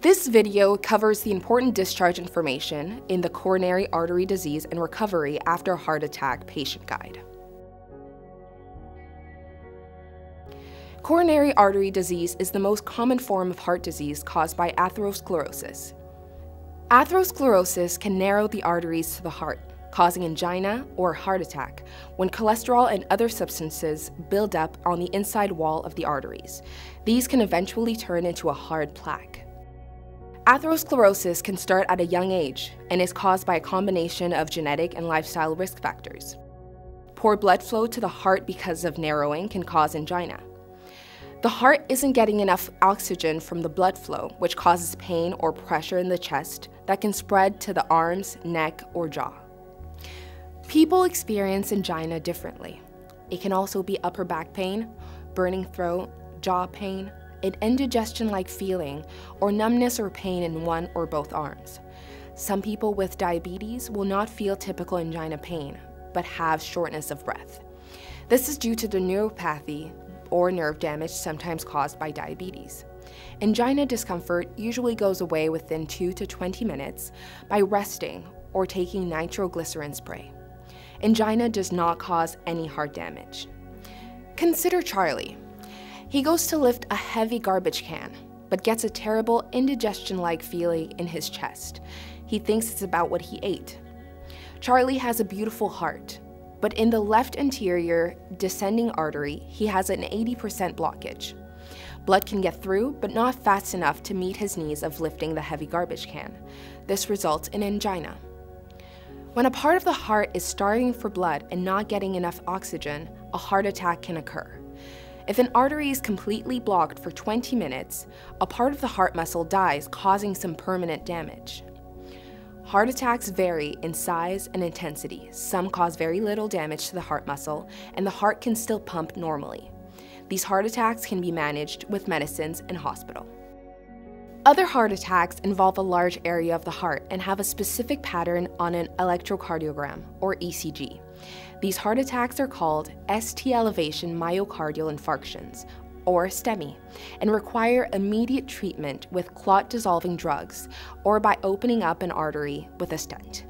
This video covers the important discharge information in the coronary artery disease and recovery after a heart attack patient guide. Coronary artery disease is the most common form of heart disease caused by atherosclerosis. Atherosclerosis can narrow the arteries to the heart, causing angina or heart attack when cholesterol and other substances build up on the inside wall of the arteries. These can eventually turn into a hard plaque. Atherosclerosis can start at a young age and is caused by a combination of genetic and lifestyle risk factors. Poor blood flow to the heart because of narrowing can cause angina. The heart isn't getting enough oxygen from the blood flow, which causes pain or pressure in the chest that can spread to the arms, neck, or jaw. People experience angina differently. It can also be upper back pain, burning throat, jaw pain, an indigestion-like feeling, or numbness or pain in one or both arms. Some people with diabetes will not feel typical angina pain, but have shortness of breath. This is due to the neuropathy or nerve damage sometimes caused by diabetes. Angina discomfort usually goes away within 2 to 20 minutes by resting or taking nitroglycerin spray. Angina does not cause any heart damage. Consider Charlie. He goes to lift a heavy garbage can, but gets a terrible indigestion-like feeling in his chest. He thinks it's about what he ate. Charlie has a beautiful heart, but in the left anterior descending artery, he has an 80% blockage. Blood can get through, but not fast enough to meet his needs of lifting the heavy garbage can. This results in angina. When a part of the heart is starving for blood and not getting enough oxygen, a heart attack can occur. If an artery is completely blocked for 20 minutes, a part of the heart muscle dies, causing some permanent damage. Heart attacks vary in size and intensity. Some cause very little damage to the heart muscle, and the heart can still pump normally. These heart attacks can be managed with medicines and hospital. Other heart attacks involve a large area of the heart and have a specific pattern on an electrocardiogram, or ECG. These heart attacks are called ST elevation myocardial infarctions, or STEMI, and require immediate treatment with clot-dissolving drugs or by opening up an artery with a stent.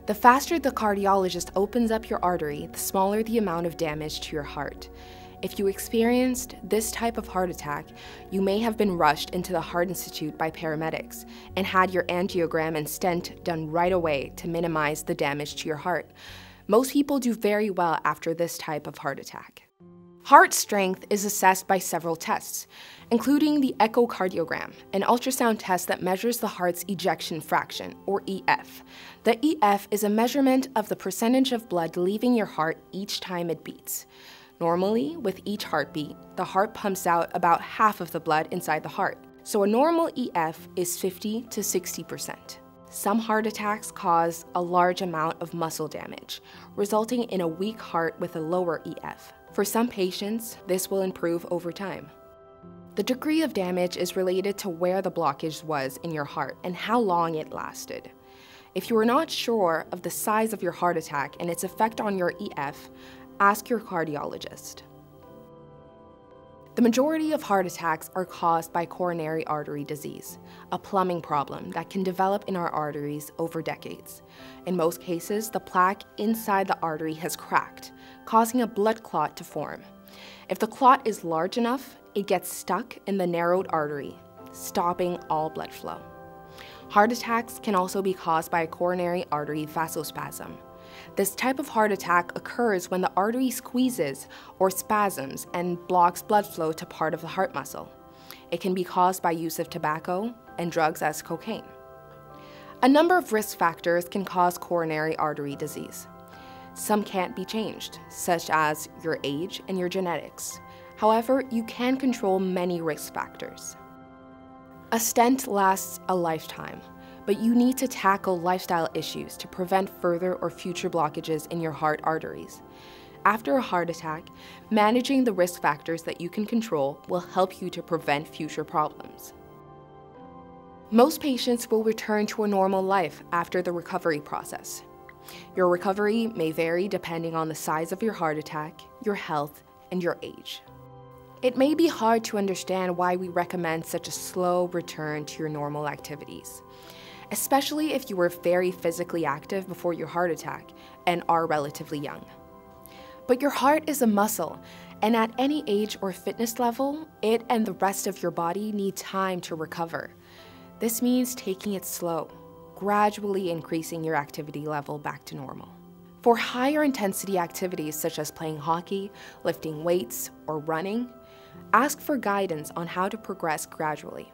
The faster the cardiologist opens up your artery, the smaller the amount of damage to your heart. If you experienced this type of heart attack, you may have been rushed into the Heart Institute by paramedics and had your angiogram and stent done right away to minimize the damage to your heart. Most people do very well after this type of heart attack. Heart strength is assessed by several tests, including the echocardiogram, an ultrasound test that measures the heart's ejection fraction, or EF. The EF is a measurement of the percentage of blood leaving your heart each time it beats. Normally, with each heartbeat, the heart pumps out about half of the blood inside the heart, so a normal EF is 50 to 60%. Some heart attacks cause a large amount of muscle damage, resulting in a weak heart with a lower EF. For some patients, this will improve over time. The degree of damage is related to where the blockage was in your heart and how long it lasted. If you are not sure of the size of your heart attack and its effect on your EF, ask your cardiologist. The majority of heart attacks are caused by coronary artery disease, a plumbing problem that can develop in our arteries over decades. In most cases, the plaque inside the artery has cracked, causing a blood clot to form. If the clot is large enough, it gets stuck in the narrowed artery, stopping all blood flow. Heart attacks can also be caused by a coronary artery vasospasm. This type of heart attack occurs when the artery squeezes or spasms and blocks blood flow to part of the heart muscle. It can be caused by use of tobacco and drugs as cocaine. A number of risk factors can cause coronary artery disease. Some can't be changed, such as your age and your genetics. However, you can control many risk factors. A stent lasts a lifetime, but you need to tackle lifestyle issues to prevent further or future blockages in your heart arteries. After a heart attack, managing the risk factors that you can control will help you to prevent future problems. Most patients will return to a normal life after the recovery process. Your recovery may vary depending on the size of your heart attack, your health, and your age. It may be hard to understand why we recommend such a slow return to your normal activities, especially if you were very physically active before your heart attack and are relatively young. But your heart is a muscle, and at any age or fitness level, it and the rest of your body need time to recover. This means taking it slow, gradually increasing your activity level back to normal. For higher intensity activities such as playing hockey, lifting weights, or running, ask for guidance on how to progress gradually.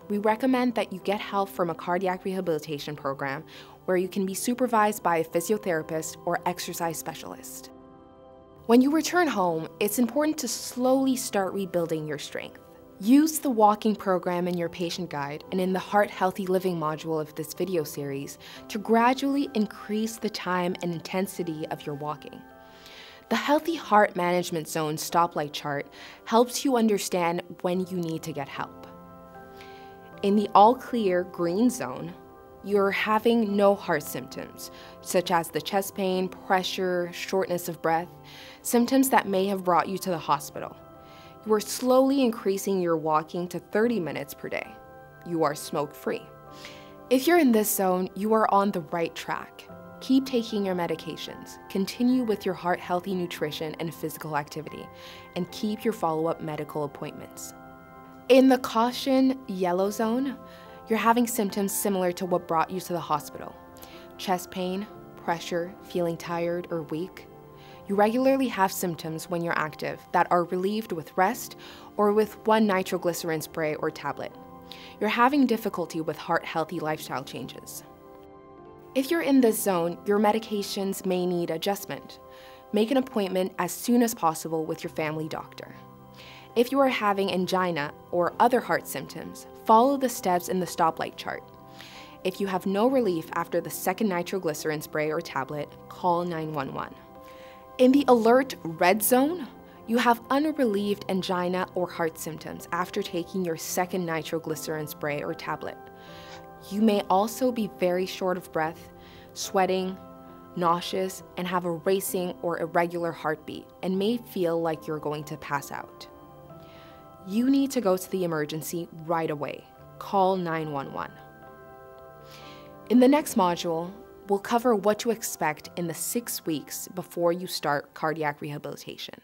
We recommend that you get help from a cardiac rehabilitation program where you can be supervised by a physiotherapist or exercise specialist. When you return home, it's important to slowly start rebuilding your strength. Use the walking program in your patient guide and in the Heart Healthy Living module of this video series to gradually increase the time and intensity of your walking. The Healthy Heart Management Zone stoplight chart helps you understand when you need to get help. In the all-clear green zone, you're having no heart symptoms, such as the chest pain, pressure, shortness of breath, symptoms that may have brought you to the hospital. You are slowly increasing your walking to 30 minutes per day. You are smoke-free. If you're in this zone, you are on the right track. Keep taking your medications, continue with your heart-healthy nutrition and physical activity, and keep your follow-up medical appointments. In the caution yellow zone, you're having symptoms similar to what brought you to the hospital. Chest pain, pressure, feeling tired or weak. You regularly have symptoms when you're active that are relieved with rest or with one nitroglycerin spray or tablet. You're having difficulty with heart-healthy lifestyle changes. If you're in this zone, your medications may need adjustment. Make an appointment as soon as possible with your family doctor. If you are having angina or other heart symptoms, follow the steps in the stoplight chart. If you have no relief after the second nitroglycerin spray or tablet, call 911. In the alert red zone, you have unrelieved angina or heart symptoms after taking your second nitroglycerin spray or tablet. You may also be very short of breath, sweating, nauseous, and have a racing or irregular heartbeat and may feel like you're going to pass out. You need to go to the emergency right away. Call 911. In the next module, we'll cover what to expect in the 6 weeks before you start cardiac rehabilitation.